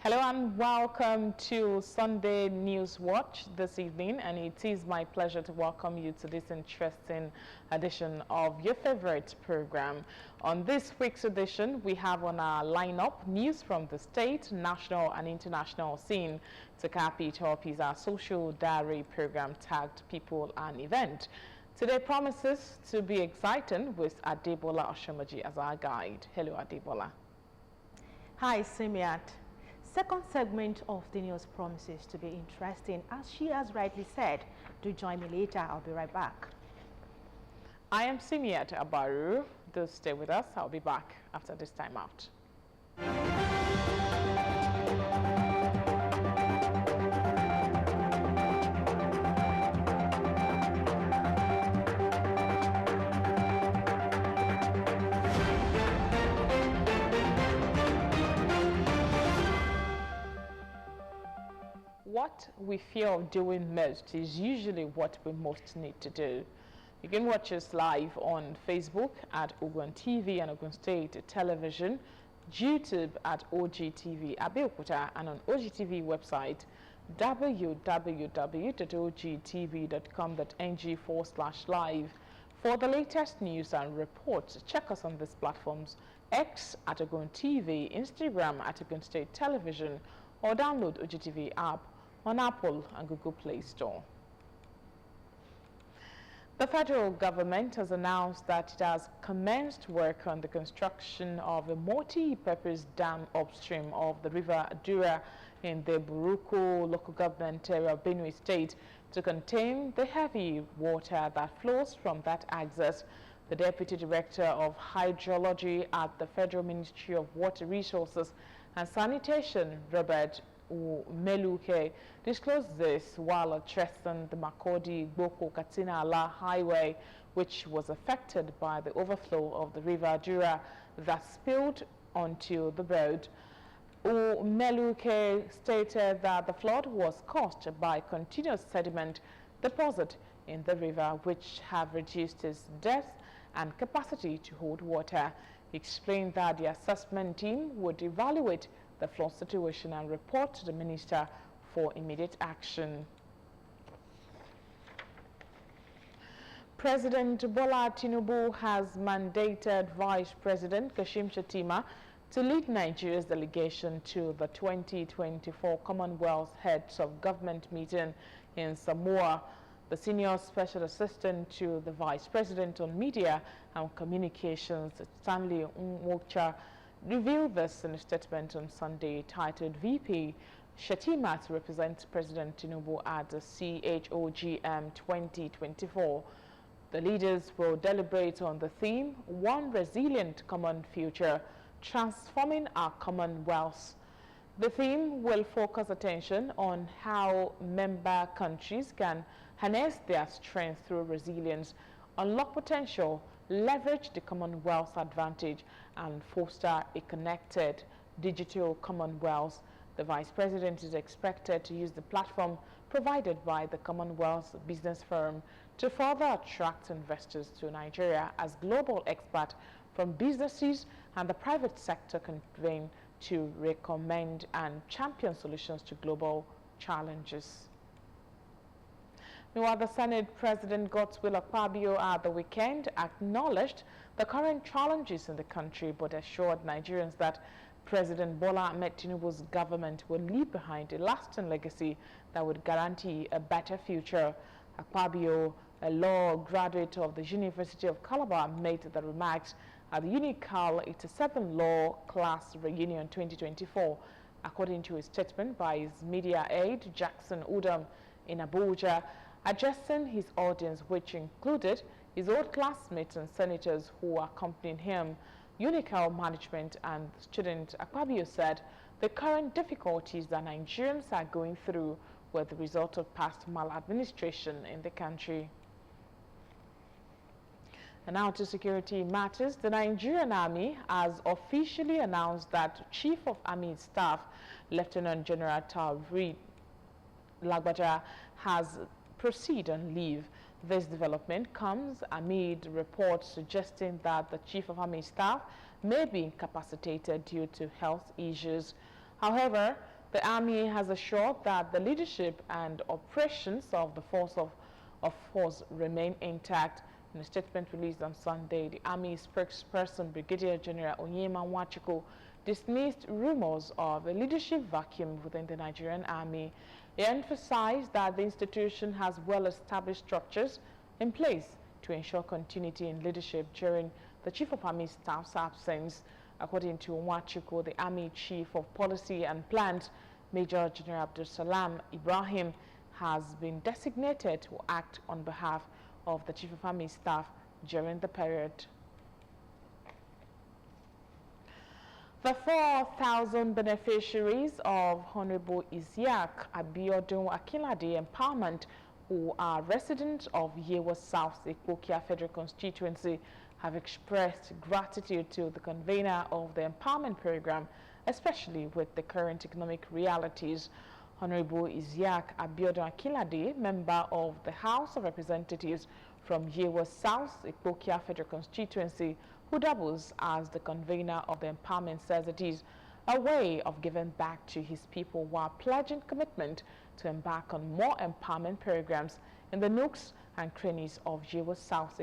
Hello and welcome to Sunday News Watch this evening, and it is my pleasure to welcome you to this interesting edition of your favorite program. On this week's edition, we have on our lineup news from the state, national and international scene. To cap it off is our social diary program tagged People and Event. Today promises to be exciting with Adebola Oshomaji as our guide. Hello, Adebola. Hi, Simiat. Second segment of the news promises to be interesting. As she has rightly said, do join me later. I'll be right back. I am Simiat Abaru. Do stay with us. I'll be back after this time out. What we fear of doing most is usually what we most need to do. You can watch us live on Facebook at Ogun TV and Ogun State Television, YouTube at OGTV Abeokuta, and on OGTV website www.ogtv.com.ng/live. For the latest news and reports, check us on these platforms: X at Ogun TV, Instagram at Ogun State Television, or download OGTV app on Apple and Google Play Store. The federal government has announced that it has commenced work on the construction of a multi-purpose dam upstream of the River Adura in the Buruku local government area of Benue State to contain the heavy water that flows from that axis. The Deputy Director of Hydrology at the Federal Ministry of Water Resources and Sanitation, Robert Meluke, disclosed this while addressing the Makurdi-Gboko-Katsina-Ala highway, which was affected by the overflow of the River Adura that spilled onto the road. Meluke stated that the flood was caused by continuous sediment deposit in the river, which have reduced its depth and capacity to hold water. He explained that the assessment team would evaluate the flood situation and report to the minister for immediate action. President Bola Tinubu has mandated Vice President Kashim Shettima to lead Nigeria's delegation to the 2024 Commonwealth Heads of Government meeting in Samoa. The Senior Special Assistant to the Vice President on Media and Communications, Stanley Nwocha, revealed this in a statement on Sunday titled VP Shettima to represent President Tinubu at the CHOGM 2024. The leaders will deliberate on the theme, One Resilient Common Future, Transforming Our Commonwealth. The theme will focus attention on how member countries can harness their strength through resilience, unlock potential, leverage the Commonwealth's advantage, and foster a connected digital Commonwealth. The Vice President is expected to use the platform provided by the Commonwealth Business Forum to further attract investors to Nigeria as global expert from businesses and the private sector convene to recommend and champion solutions to global challenges. Meanwhile, the Senate President Godswill Akpabio at the weekend acknowledged the current challenges in the country but assured Nigerians that President Bola Ahmed Tinubu's government will leave behind a lasting legacy that would guarantee a better future. Akpabio, a law graduate of the University of Calabar, made the remarks at the UNICAL 87 Law Class Reunion 2024, according to a statement by his media aide Jackson Udom in Abuja, addressing his audience, which included his old classmates and senators who accompanied him. UNICAL management and students, Akpabio said the current difficulties that Nigerians are going through were the result of past maladministration in the country. And now to security matters. The Nigerian Army has officially announced that Chief of Army Staff, Lieutenant General Taoreed Lagbaja, has proceeded on leave. This development comes amid reports suggesting that the Chief of Army Staff may be incapacitated due to health issues. However, The Army has assured that the leadership and operations of the force remain intact. In a statement released on Sunday, the Army spokesperson Brigadier General Onyema Nwachukwu dismissed rumors of a leadership vacuum within the Nigerian Army. He emphasized that the institution has well-established structures in place to ensure continuity in leadership during the Chief of Army Staff's absence. According to Nwachukwu, the Army Chief of Policy and Plans, Major General Abdul Salam Ibrahim, has been designated to act on behalf of the Chief of Army Staff during the period. The 4,000 beneficiaries of Honorable Isiaq Abiodun Akinlade Empowerment, who are residents of Yewa South Ikpokia Federal Constituency, have expressed gratitude to the convener of the empowerment program, especially with the current economic realities. Honorable Isiaq Abiodun Akinlade, member of the House of Representatives from Yewa South Ikpokia Federal Constituency, who doubles as the convener of the empowerment, says it is a way of giving back to his people while pledging commitment to embark on more empowerment programs in the nooks and crannies of Yewa South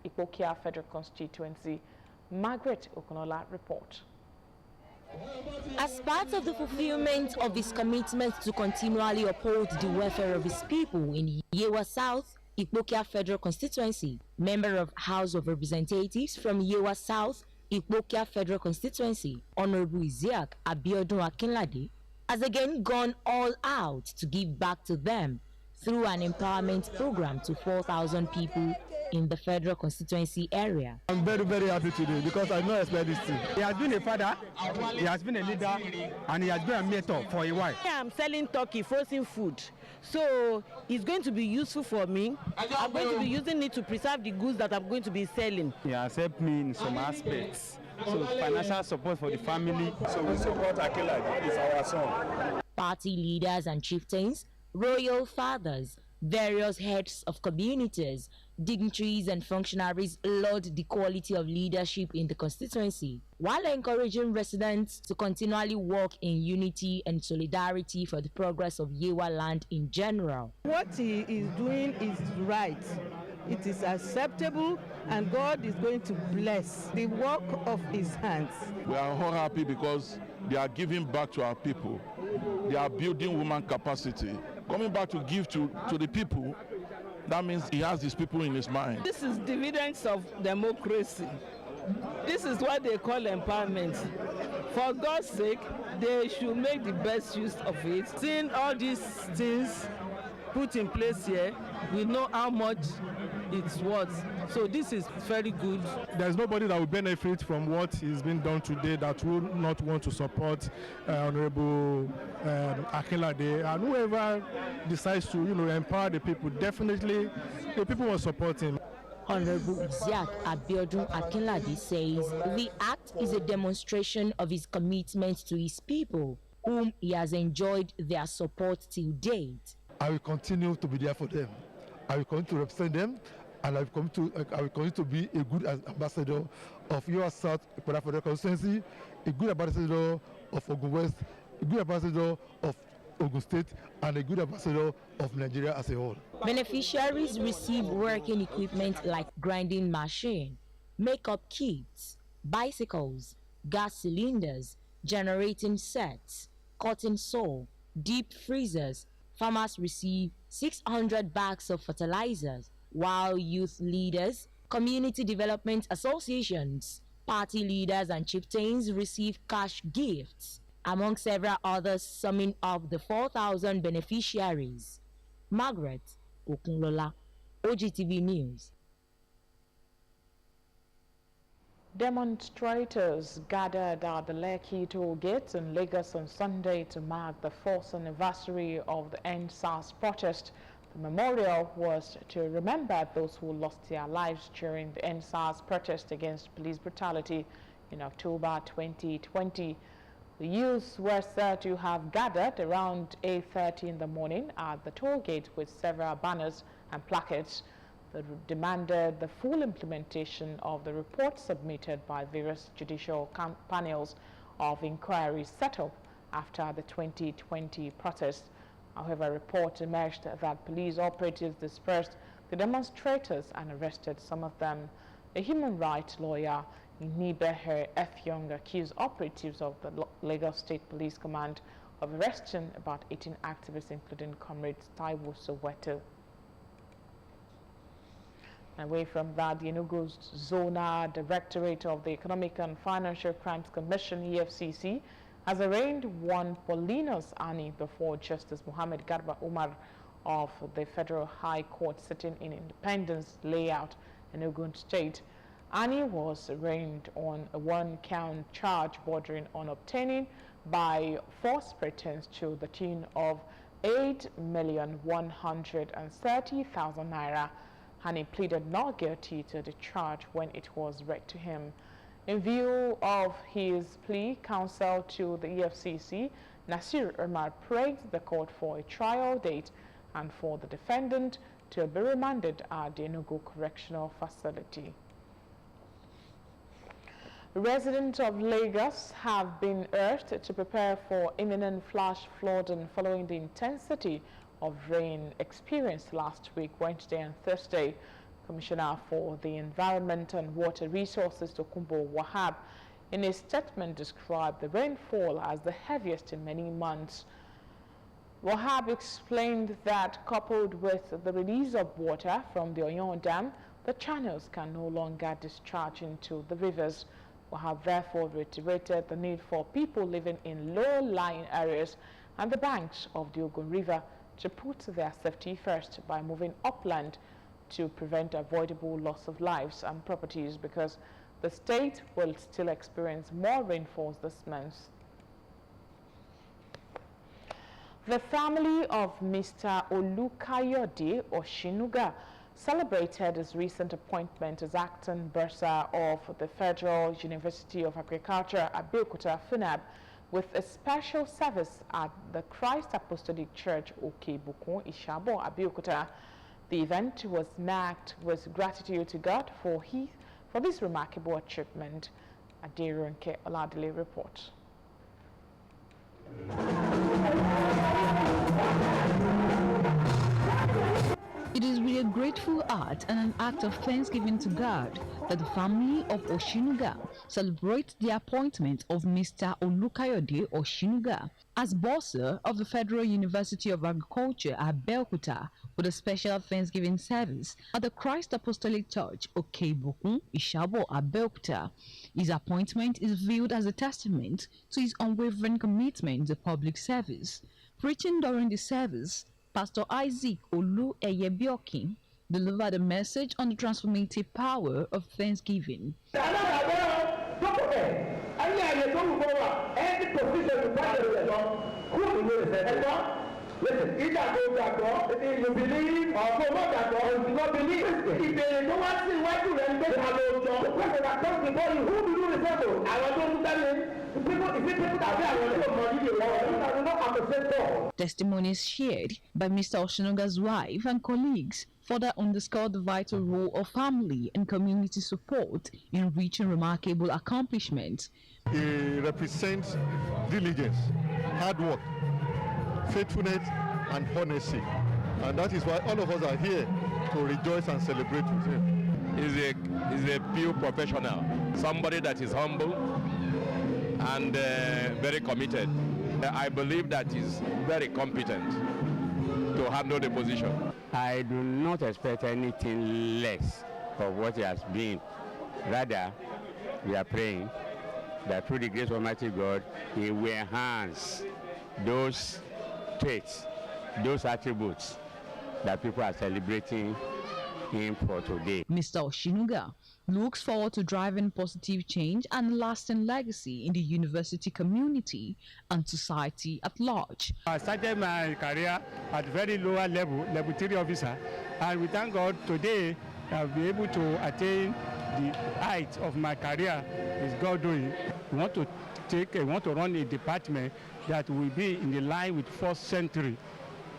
Ikpokia Federal Constituency. Margaret Okunola report. As part of the fulfillment of his commitment to continually uphold the welfare of his people in Yewa South Ikpokia Federal Constituency, member of House of Representatives from Yewa South Ikpokia Federal Constituency, Honorable Isiaq Abiodun Akinlade, has again gone all out to give back to them through an empowerment program to 4,000 people in the federal constituency area. I'm very, very happy today because I not expect this thing. He has been a father, he has been a leader, and he has been a mentor for a while. I'm selling turkey, frozen food. So it's going to be useful for me. I'm going to be using it to preserve the goods that I'm going to be selling. He has helped me in some aspects. So financial support for the family. So we support Akinlade, it's our son. Party leaders and chieftains, royal fathers, various heads of communities, dignitaries and functionaries laud the quality of leadership in the constituency, while encouraging residents to continually work in unity and solidarity for the progress of Yewa land in general. What he is doing is right. It is acceptable, and God is going to bless the work of his hands. We are all happy because they are giving back to our people. They are building woman capacity. Coming back to give to the people, that means he has these people in his mind. This is dividends of democracy. This is what they call empowerment. For God's sake, they should make the best use of it. Seeing all these things put in place here, we know how much it's worth. So this is very good. There's nobody that will benefit from what is being done today that will not want to support Honorable Akinlade, and whoever decides to empower the people, definitely the people will support him. Honorable Isiaq Abiodun Akinlade says the act is a demonstration of his commitment to his people, whom he has enjoyed their support till date. I will continue to be there for them. I will continue to represent them, and I will continue to be a good ambassador of Yewa South Ikpokia Federal Constituency, a good ambassador of Ogun West, a good ambassador of Ogun State, and a good ambassador of Nigeria as a whole. Beneficiaries receive working equipment like grinding machine, makeup kits, bicycles, gas cylinders, generating sets, cotton saw, deep freezers. Farmers receive 600 bags of fertilizers, while youth leaders, community development associations, party leaders and chieftains receive cash gifts, among several others, summing up the 4,000 beneficiaries. Margaret Okunola, OGTV News. Demonstrators gathered at the Lekki toll gates in Lagos on Sunday to mark the 4th anniversary of the EndSARS protest. The memorial was to remember those who lost their lives during the EndSARS protest against police brutality in October 2020. The youths were said to have gathered around 8:30 in the morning at the toll gate with several banners and placards that demanded the full implementation of the report submitted by various judicial panels of inquiry set up after the 2020 protest. However, reports emerged that police operatives dispersed the demonstrators and arrested some of them. A human rights lawyer, Nibeher F. Young, accused operatives of the Lagos State Police Command of arresting about 18 activists, including Comrade Taiwo Soweto. Away from that, the Enugu Zonal Directorate of the Economic and Financial Crimes Commission, EFCC, has arraigned one Paulinus Ani before Justice Muhammad Garba Umar of the Federal High Court sitting in Independence Layout in Ogun State. Ani was arraigned on a one-count charge bordering on obtaining by false pretense to the tune of 8,130,000 naira. Hani pleaded not guilty to the charge when it was read to him. In view of his plea, counsel to the EFCC, Nasir Umar praised the court for a trial date and for the defendant to be remanded at the Enugu Correctional Facility. Residents of Lagos have been urged to prepare for imminent flash flooding following the intensity of rain experienced last week, Wednesday and Thursday. Commissioner for the Environment and Water Resources, Tokunbo Wahab, in a statement described the rainfall as the heaviest in many months. Wahab explained that coupled with the release of water from the Oyon Dam, the channels can no longer discharge into the rivers. Wahab therefore reiterated the need for people living in low-lying areas and the banks of the Ogun River to put their safety first by moving upland to prevent avoidable loss of lives and properties, because the state will still experience more rainfalls this month. The family of Mr. Olukayode Oshinuga celebrated his recent appointment as acting bursar of the Federal University of Agriculture, Abeokuta, FUNAB, with a special service at the Christ Apostolic Church, Okebukun, Ishabo, Abeokuta. The event was marked with gratitude to God for this remarkable achievement. Adirunke Oladile reports. It is with a grateful heart and an act of thanksgiving to God that the family of Oshinuga celebrates the appointment of Mr. Olukayode Oshinuga as bursar of the Federal University of Agriculture at Abeokuta with a special Thanksgiving service at the Christ Apostolic Church, Okebukun, Ishabo, Abeokuta. His appointment is viewed as a testament to his unwavering commitment to public service. Preaching during the service, Pastor Isaac Olu Eyebiokin delivered a message on the transformative power of thanksgiving. Listen, either you believe or you not believe. If they don't want to see what you ready to have the person that comes before you, who do you resemble? I want to tell you, the people, if people that are money, Testimonies shared by Mr. Oshinuga's wife and colleagues further underscored the vital role of family and community support in reaching remarkable accomplishments. He represents diligence, hard work, faithfulness and honesty, and that is why all of us are here to rejoice and celebrate with him. He's a pure professional, somebody that is humble and very committed. I believe that he's very competent to handle the position. I do not expect anything less of what he has been. Rather, we are praying that through the grace of Almighty God, he will enhance those traits, those attributes that people are celebrating him for today. Mr. Oshinuga looks forward to driving positive change and lasting legacy in the university community and society at large. I started my career at very lower level, level 3 officer, and we thank God today I'll be able to attain the height of my career. Is God doing? We want to run a department that will be in the line with 4th century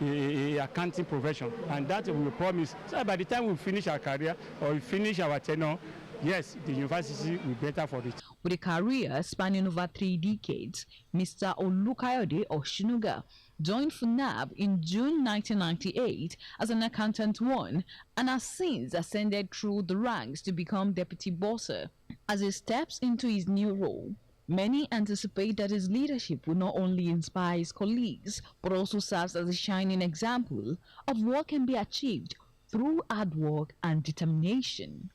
accounting profession, and that we promise. So by the time we finish our career or we finish our tenure, yes, the university will be better for it. With a career spanning over 3 decades, Mr. Olukayode Oshinuga joined FUNAB in June 1998 as an accountant 1 and has since ascended through the ranks to become deputy bursar. As he steps into his new role, many anticipate that his leadership will not only inspire his colleagues but also serves as a shining example of what can be achieved through hard work and determination.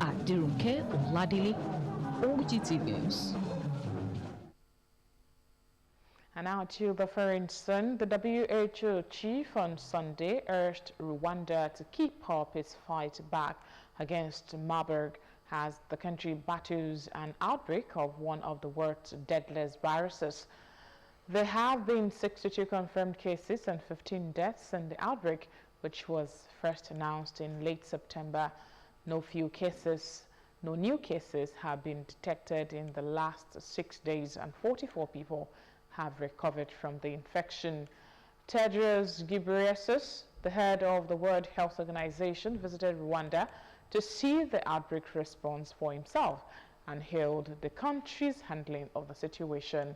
Adirunke Oladile, OGT News. And now to the Foreign Sun. The WHO chief on Sunday urged Rwanda to keep up its fight back against Marburg as the country battles an outbreak of one of the world's deadliest viruses. There have been 62 confirmed cases and 15 deaths in the outbreak, which was first announced in late September. No new cases have been detected in the last 6 days, and 44 people have recovered from the infection. Tedros Ghebreyesus, the head of the World Health Organization, visited Rwanda to see the outbreak response for himself and hailed the country's handling of the situation.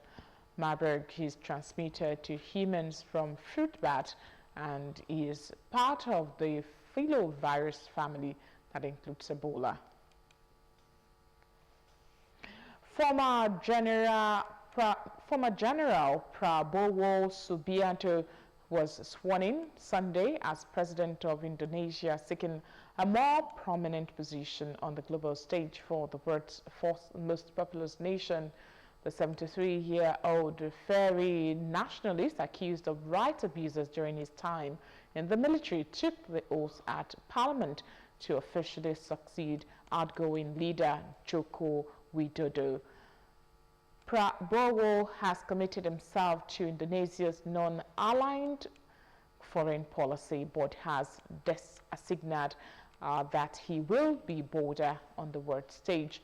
Marburg is transmitted to humans from fruit bat and is part of the filovirus family that includes Ebola. Former General Prabowo Subianto was sworn in Sunday as President of Indonesia, seeking a more prominent position on the global stage for the world's fourth most populous nation. The 73-year-old fiery nationalist, accused of rights abuses during his time in the military, took the oath at Parliament to officially succeed outgoing leader Joko Widodo. Prabowo has committed himself to Indonesia's non-aligned foreign policy, but has signaled that he will be bolder on the world stage.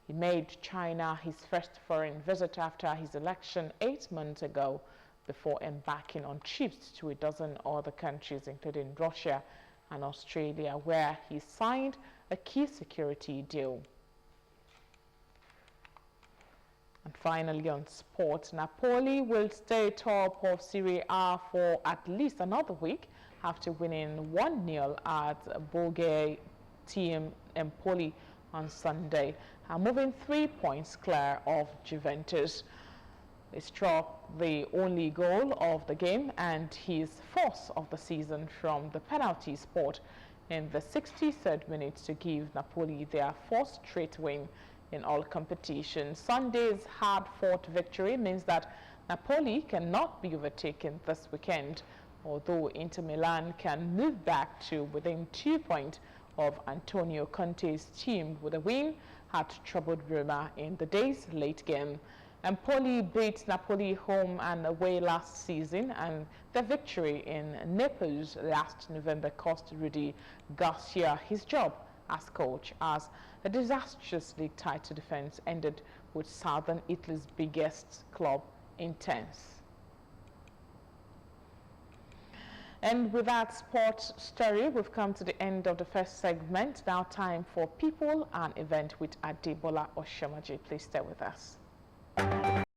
He made China his first foreign visit after his election 8 months ago, before embarking on trips to a dozen other countries, including Russia and Australia, where he signed a key security deal. And finally, on sport, Napoli will stay top of Serie A for at least another week after winning 1-0 at Bulgari team Empoli on Sunday, and moving 3 points clear of Juventus. He struck the only goal of the game and his fourth of the season from the penalty spot in the 63rd minute to give Napoli their fourth straight win in all competitions. Sunday's hard-fought victory means that Napoli cannot be overtaken this weekend, although Inter Milan can move back to within 2 points of Antonio Conte's team with a win at troubled Roma in the day's late game. Empoli beat Napoli home and away last season, and the victory in Naples last November cost Rudy Garcia his job as coach, as a disastrous league title defense ended with southern Italy's biggest club in tenth. And with that sports story, we've come to the end of the first segment. Now time for People and Event with Adebola Oshomaji. Please stay with us.